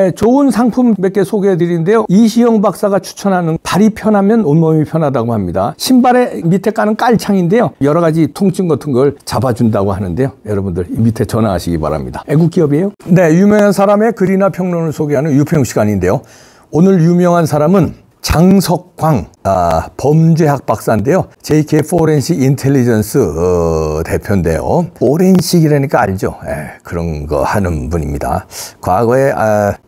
네, 좋은 상품 몇 개 소개해 드리는데요. 이시영 박사가 추천하는 발이 편하면 온몸이 편하다고 합니다. 신발의 밑에 까는 깔창인데요. 여러 가지 통증 같은 걸 잡아준다고 하는데요. 여러분들 밑에 전화하시기 바랍니다. 애국 기업이에요. 네, 유명한 사람의 글이나 평론을 소개하는 유평 시간인데요. 오늘 유명한 사람은 장석광 범죄학 박사인데요. JK 포렌식 인텔리전스 대표인데요. 포렌식이라니까 알죠? 그런 거 하는 분입니다. 과거에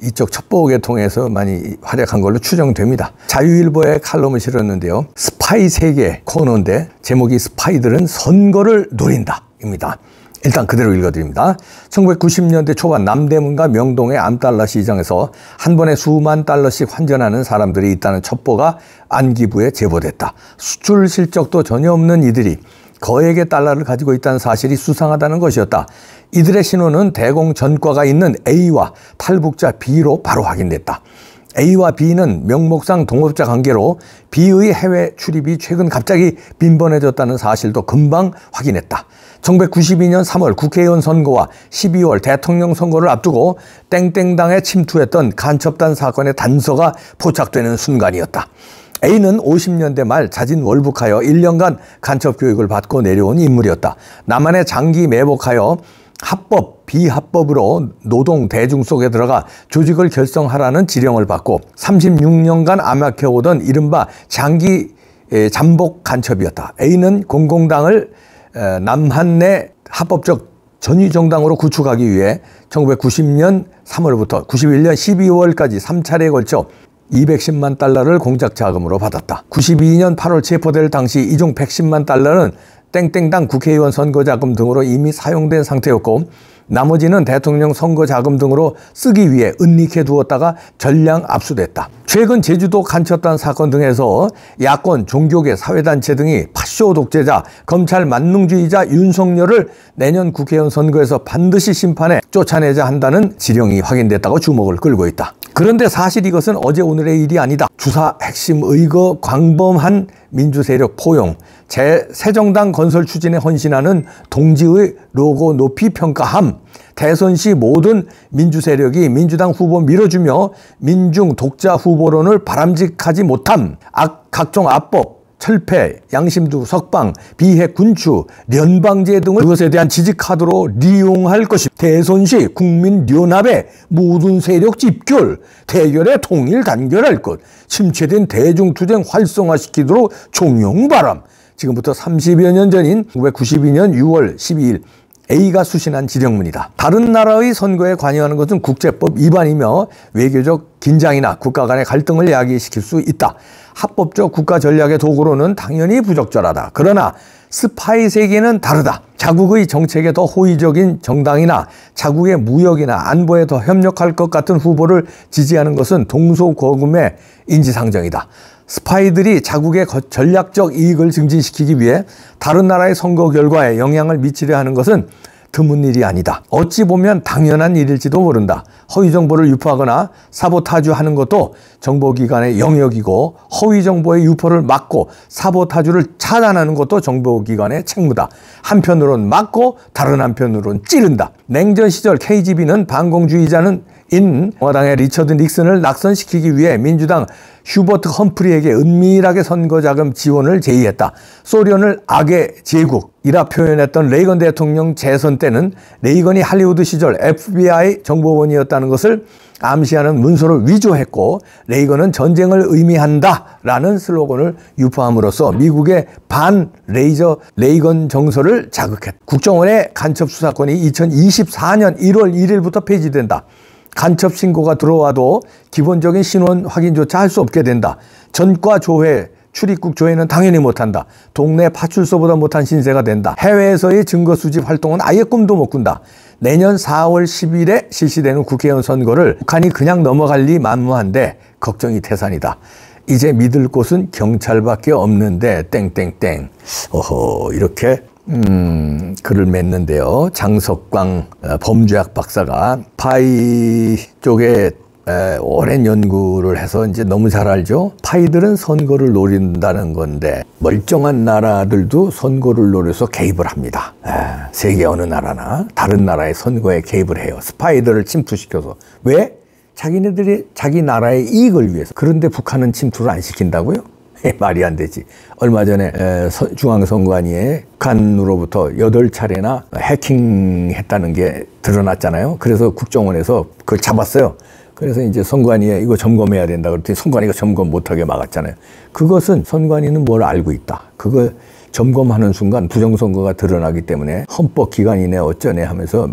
이쪽 첩보계 통해서 많이 활약한 걸로 추정됩니다. 자유일보에 칼럼을 실었는데요. 스파이 세계 코너인데 제목이 스파이들은 선거를 노린다 입니다. 일단 그대로 읽어드립니다. 1990년대 초반 남대문과 명동의 암달러 시장에서 한 번에 수만 달러씩 환전하는 사람들이 있다는 첩보가 안기부에 제보됐다. 수출 실적도 전혀 없는 이들이 거액의 달러를 가지고 있다는 사실이 수상하다는 것이었다. 이들의 신원은 대공 전과가 있는 A와 탈북자 B로 바로 확인됐다. A와 B는 명목상 동업자 관계로 B의 해외 출입이 최근 갑자기 빈번해졌다는 사실도 금방 확인했다. 1992년 3월 국회의원 선거와 12월 대통령 선거를 앞두고 땡땡당에 침투했던 간첩단 사건의 단서가 포착되는 순간이었다. A는 50년대 말 자진 월북하여 1년간 간첩 교육을 받고 내려온 인물이었다. 남한에 장기 매복하여 합법, 비합법으로 노동 대중 속에 들어가 조직을 결성하라는 지령을 받고 36년간 암약해오던 이른바 장기 잠복 간첩이었다. A는 공공당을 남한 내 합법적 전위정당으로 구축하기 위해 1990년 3월부터 91년 12월까지 3차례에 걸쳐 210만 달러를 공작 자금으로 받았다. 92년 8월 체포될 당시 이중 110만 달러는 땡땡당 국회의원 선거 자금 등으로 이미 사용된 상태였고 나머지는 대통령 선거 자금 등으로 쓰기 위해 은닉해 두었다가 전량 압수됐다. 최근 제주도 간첩단 사건 등에서 야권, 종교계, 사회단체 등이 파쇼 독재자, 검찰 만능주의자 윤석열을 내년 국회의원 선거에서 반드시 심판해 쫓아내자 한다는 지령이 확인됐다고 주목을 끌고 있다. 그런데 사실 이것은 어제 오늘의 일이 아니다. 주사 핵심 의거 광범한 민주세력 포용, 새정당 건설 추진에 헌신하는 동지의 로고 높이 평가함, 대선 시 모든 민주세력이 민주당 후보 밀어주며 민중 독자 후보론을 바람직하지 못함, 각종 압법, 철폐, 양심두, 석방, 비핵 군추, 연방제 등을 그것에 대한 지지 카드로利用할 것이 대선 시 국민 연합의 모든 세력 집결, 대결에 통일 단결할 것, 침체된 대중투쟁 활성화시키도록 종용바람. 지금부터 30여 년 전인 1992년 6월 12일 A가 수신한 지령문이다. 다른 나라의 선거에 관여하는 것은 국제법 위반이며 외교적 긴장이나 국가 간의 갈등을 야기시킬 수 있다. 합법적 국가 전략의 도구로는 당연히 부적절하다. 그러나 스파이 세계는 다르다. 자국의 정책에 더 호의적인 정당이나 자국의 무역이나 안보에 더 협력할 것 같은 후보를 지지하는 것은 동서고금의 인지상정이다. 스파이들이 자국의 전략적 이익을 증진시키기 위해 다른 나라의 선거 결과에 영향을 미치려 하는 것은 드문 일이 아니다. 어찌 보면 당연한 일일지도 모른다. 허위 정보를 유포하거나 사보타주하는 것도 정보기관의 영역이고 허위 정보의 유포를 막고 사보타주를 차단하는 것도 정보기관의 책무다. 한편으론 막고 다른 한편으론 찌른다. 냉전 시절 KGB는 반공주의자는 공화당의 리처드 닉슨을 낙선시키기 위해 민주당 휴버트 험프리에게 은밀하게 선거자금 지원을 제의했다. 소련을 악의 제국이라 표현했던 레이건 대통령 재선 때는 레이건이 할리우드 시절 FBI 정보원이었다는 것을 암시하는 문서를 위조했고 레이건은 전쟁을 의미한다라는 슬로건을 유포함으로써 미국의 반 레이건 정서를 자극했다. 국정원의 간첩 수사권이 2024년 1월 1일부터 폐지된다. 간첩 신고가 들어와도 기본적인 신원 확인조차 할 수 없게 된다. 전과 조회, 출입국 조회는 당연히 못한다. 동네 파출소보다 못한 신세가 된다. 해외에서의 증거 수집 활동은 아예 꿈도 못 꾼다. 내년 4월 10일에 실시되는 국회의원 선거를 북한이 그냥 넘어갈 리 만무한데 걱정이 태산이다. 이제 믿을 곳은 경찰밖에 없는데 땡땡땡. 어허, 이렇게 글을 맺는데요. 장석광 범죄학 박사가 파이 쪽에 오랜 연구를 해서 이제 너무 잘 알죠. 파이들은 선거를 노린다는 건데 멀쩡한 나라들도 선거를 노려서 개입을 합니다. 세계 어느 나라나 다른 나라의 선거에 개입을 해요. 스파이들을 침투시켜서. 왜? 자기네들이 자기 나라의 이익을 위해서. 그런데 북한은 침투를 안 시킨다고요? 말이 안 되지. 얼마 전에 중앙선관위에 북한으로부터 8차례나 해킹했다는 게 드러났잖아요. 그래서 국정원에서 그걸 잡았어요. 그래서 이제 선관위에 이거 점검해야 된다 그랬더니 선관위가 점검 못하게 막았잖아요. 그것은 선관위는 뭘 알고 있다. 그걸 점검하는 순간 부정선거가 드러나기 때문에 헌법기관이네 어쩌네 하면서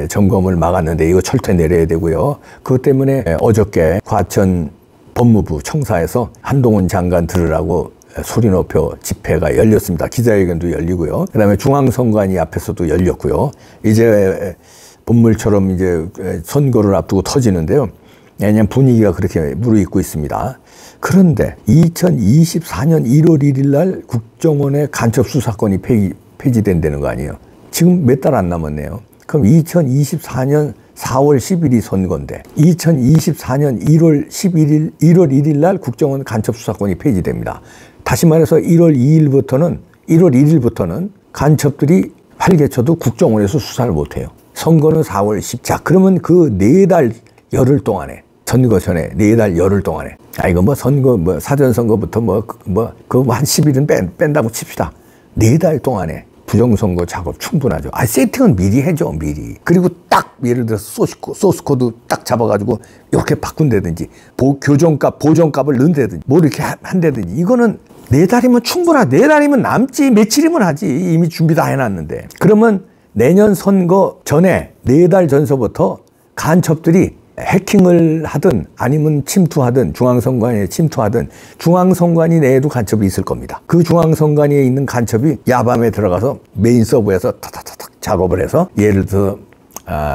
점검을 막았는데 이거 철퇴 내려야 되고요. 그것 때문에 어저께 과천 법무부 청사에서 한동훈 장관 들으라고 소리 높여 집회가 열렸습니다. 기자회견도 열리고요. 그다음에 중앙선관위 앞에서도 열렸고요. 이제 본물처럼 이제 선거를 앞두고 터지는데요. 왜냐하면 분위기가 그렇게 무르익고 있습니다. 그런데 2024년 1월 1일 날 국정원의 간첩수사권이 폐지된다는 거 아니에요. 지금 몇 달 안 남았네요. 그럼 2024년 4월 10일이 선거인데 2024년 1월 1일 날 국정원 간첩수사권이 폐지됩니다. 다시 말해서 1월 1일부터는 간첩들이 활개쳐도 국정원에서 수사를 못해요. 선거는 4월 10일. 자, 그러면 그 4달 열흘 동안에 선거 전에 4달 열흘 동안에 이거 뭐 선거 사전선거부터 그거 한 10일은 뺀다고 칩시다. 4달 동안에 부정선거 작업 충분하죠. 세팅은 미리 해줘, 미리. 그리고 딱 예를 들어서 소스코드 딱 잡아가지고 이렇게 바꾼다든지 보정값을 넣는다든지 뭐 이렇게 한다든지 이거는 4달이면 충분하다. 4달이면 남지 며칠이면 하지. 이미 준비 다 해놨는데. 그러면 내년 선거 전에 4달 전서부터 간첩들이 해킹을 하든 아니면 침투하든 중앙선관위에 침투하든 중앙선관위 내에도 간첩이 있을 겁니다. 그 중앙선관위에 있는 간첩이 야밤에 들어가서 메인 서버에서 타타타닥 작업을 해서 예를 들어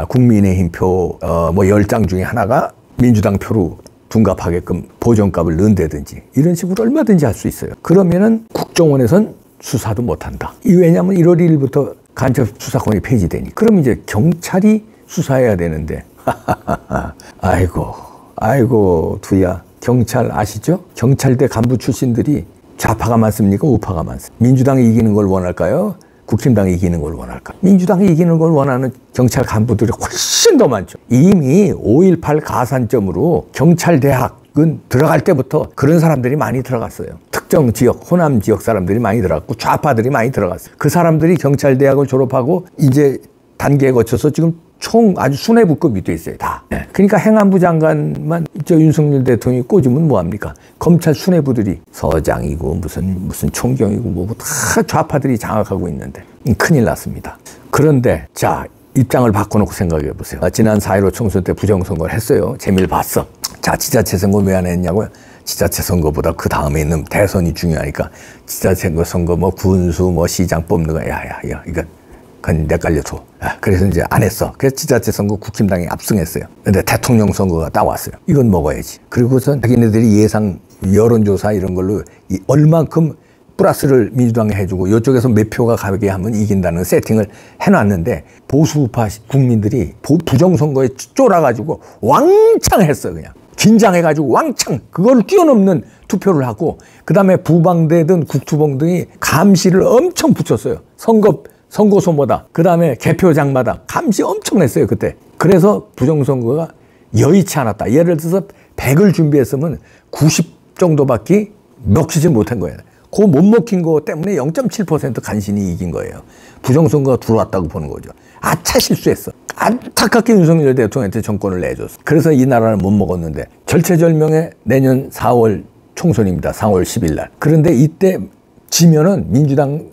국민의힘 표 10장 중에 하나가 민주당 표로 둔갑하게끔 보정값을 넣는다든지 이런 식으로 얼마든지 할 수 있어요. 그러면은 국정원에선 수사도 못한다. 왜냐하면 1월 1일부터 간첩 수사권이 폐지되니. 그럼 이제 경찰이 수사해야 되는데 아이고 두야. 경찰 아시죠? 경찰대 간부 출신들이 좌파가 많습니까? 우파가 많습니까? 민주당이 이기는 걸 원할까요? 국힘당이 이기는 걸 원할까요? 민주당이 이기는 걸 원하는 경찰 간부들이 훨씬 더 많죠. 이미 5.18 가산점으로 경찰대학은 들어갈 때부터 그런 사람들이 많이 들어갔어요. 특정 지역, 호남 지역 사람들이 많이 들어갔고 좌파들이 많이 들어갔어요. 그 사람들이 경찰대학을 졸업하고 이제 단계에 거쳐서 지금 총 아주 수뇌부급이 돼 있어요, 다. 그러니까 행안부 장관만 윤석열 대통령이 꽂으면 뭐합니까? 검찰 수뇌부들이 서장이고 무슨 총경이고 다 좌파들이 장악하고 있는데 큰일 났습니다. 그런데 자, 입장을 바꿔놓고 생각해 보세요. 지난 4.15 총선 때 부정선거를 했어요. 재미를 봤어. 자, 지자체 선거 왜 안 했냐고요? 지자체 선거보다 그 다음에 있는 대선이 중요하니까 지자체 선거 군수 시장 뽑는 거 이거 그건 헷갈려줘. 그래서 이제 안 했어. 그래서 지자체 선거 국힘당이 압승했어요. 근데 대통령 선거가 딱 왔어요. 이건 먹어야지. 그리고선 자기네들이 예상 여론조사 이런 걸로 얼만큼 플러스를 민주당에 해주고 이쪽에서 몇 표가 가게 하면 이긴다는 세팅을 해놨는데 보수우파 국민들이 부정선거에 쫄아가지고 왕창 했어요. 그냥 긴장해가지고 왕창 그걸 뛰어넘는 투표를 하고 그 다음에 부방대든 국투봉 등이 감시를 엄청 붙였어요. 선거소마다 그 다음에 개표장마다 감시 엄청 냈어요 그때. 그래서 부정선거가 여의치 않았다. 예를 들어서 100을 준비했으면 90 정도밖에 먹히지 못한 거예요. 그 못 먹힌 거 때문에 0.7% 간신히 이긴 거예요. 부정선거가 들어왔다고 보는 거죠. 아차 실수했어. 안타깝게 윤석열 대통령한테 정권을 내줬어. 그래서 이 나라를 못 먹었는데 절체절명의 내년 4월 총선입니다. 4월 10일 날. 그런데 이때 지면은 민주당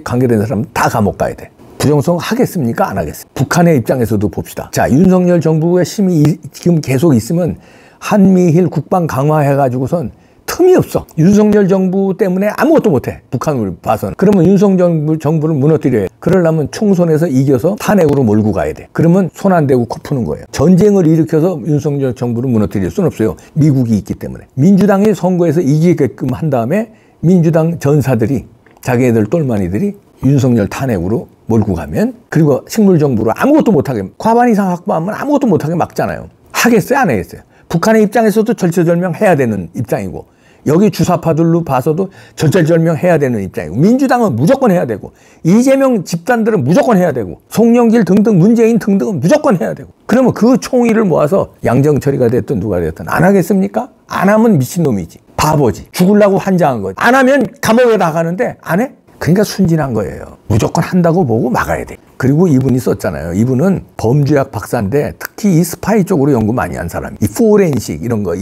관계된 사람 다 감옥 가야 돼. 부정선거 하겠습니까? 안 하겠습니까? 북한의 입장에서도 봅시다. 자, 윤석열 정부의 힘이 지금 계속 있으면 한미일 국방 강화해가지고선 틈이 없어. 윤석열 정부 때문에 아무것도 못해. 북한을 봐서는. 그러면 윤석열 정부를 무너뜨려야 돼. 그러려면 총선에서 이겨서 탄핵으로 몰고 가야 돼. 그러면 손 안 대고 코 푸는 거예요. 전쟁을 일으켜서 윤석열 정부를 무너뜨릴 수는 없어요. 미국이 있기 때문에. 민주당이 선거에서 이기게끔 한 다음에 민주당 전사들이 자기네들 똘마니들이 윤석열 탄핵으로 몰고 가면 그리고 식물정부로 아무것도 못하게 과반 이상 확보하면 아무것도 못하게 막잖아요. 하겠어요? 안 하겠어요? 북한의 입장에서도 절체절명 해야 되는 입장이고 여기 주사파들로 봐서도 절절절명 해야 되는 입장이고, 민주당은 무조건 해야 되고, 이재명 집단들은 무조건 해야 되고, 송영길 등등 문재인 등등은 무조건 해야 되고. 그러면 그 총의를 모아서 양정철이가 됐든 누가 됐든 안 하겠습니까? 안 하면 미친놈이지, 바보지, 죽으려고 환장한 거지. 안 하면 감옥에 나가는데 안 해? 그러니까 순진한 거예요. 무조건 한다고 보고 막아야 돼. 그리고 이분이 썼잖아요. 이분은 범죄학 박사인데 특히 이 스파이 쪽으로 연구 많이 한 사람이, 이 포렌식 이런 거,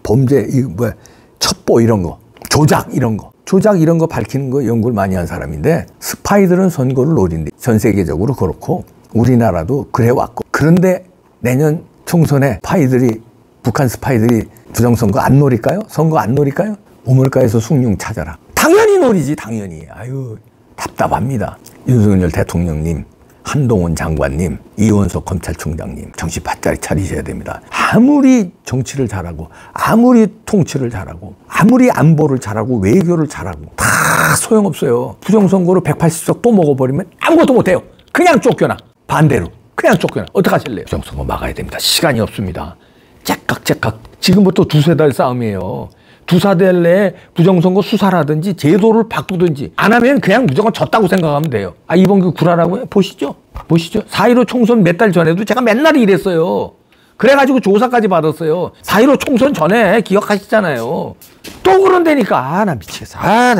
범죄, 첩보 이런 거, 조작 이런 거 밝히는 거 연구를 많이 한 사람인데, 스파이들은 선거를 노린대. 전 세계적으로 그렇고 우리나라도 그래 왔고. 그런데 내년 총선에 북한 스파이들이 부정선거 안 노릴까요? 선거 안 노릴까요? 우물가에서 숭늉 찾아라. 당연히 노리지, 당연히. 아유, 답답합니다. 윤석열 대통령님, 한동훈 장관님, 이원석 검찰총장님, 정신 바짝 차리셔야 됩니다. 아무리 정치를 잘하고, 아무리 통치를 잘하고, 아무리 안보를 잘하고, 외교를 잘하고 다 소용없어요. 부정선거로 180석 또 먹어버리면 아무것도 못해요. 그냥 쫓겨나. 반대로 그냥 쫓겨나. 어떡하실래요? 부정선거 막아야 됩니다. 시간이 없습니다. 째깍째깍. 지금부터 두세 달 싸움이에요. 두세 달 내에 부정선거 수사라든지 제도를 바꾸든지 안 하면 그냥 무조건 졌다고 생각하면 돼요. 아, 이번 구라라고요? 보시죠. 4.15 총선 몇 달 전에도 제가 맨날 이랬어요. 그래가지고 조사까지 받았어요. 4.15 총선 전에 기억하시잖아요. 또 그런다니까. 나 미치겠어. 나